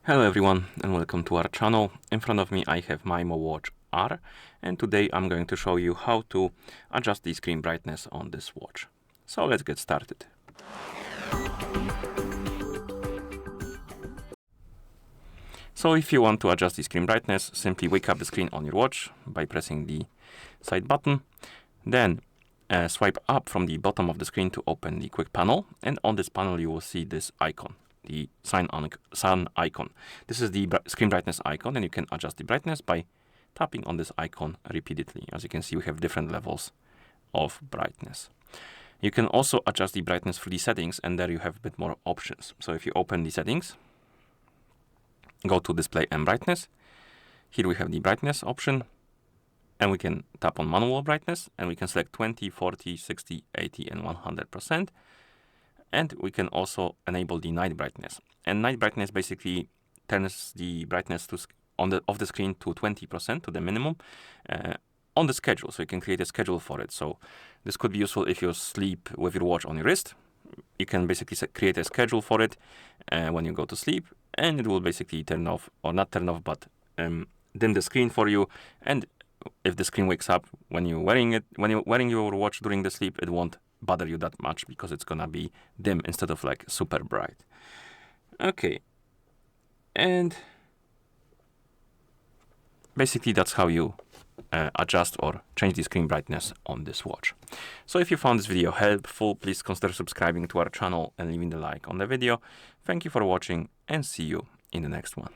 Hello everyone and welcome to our channel. In front of me I have Maimo Watch R, and today I'm going to show you how to adjust the screen brightness on this watch. So let's get started. So if you want to adjust the screen brightness, simply wake up the screen on your watch by pressing the side button. Then swipe up from the bottom of the screen to open the quick panel, and on this panel you will see this icon, the sun icon. This is the screen brightness icon, and you can adjust the brightness by tapping on this icon repeatedly. As you can see, we have different levels of brightness. You can also adjust the brightness through the settings, and there you have a bit more options. So if you open the settings, go to display and brightness. Here we have the brightness option, and we can tap on manual brightness, and we can select 20, 40, 60, 80, and 100%. And we can also enable the night brightness. And night brightness basically turns the brightness of the screen to 20%, to the minimum, on the schedule. So you can create a schedule for it. So this could be useful if you sleep with your watch on your wrist. You can basically create a schedule for it when you go to sleep, and it will basically turn off, or not turn off, but dim the screen for you. And if the screen wakes up when you're wearing your watch during the sleep, it won't bother you that much because it's gonna be dim instead of like super bright. Okay, and basically that's how you adjust or change the screen brightness on this watch. So if you found this video helpful, please consider subscribing to our channel and leaving the like on the video. Thank you for watching, and see you in the next one.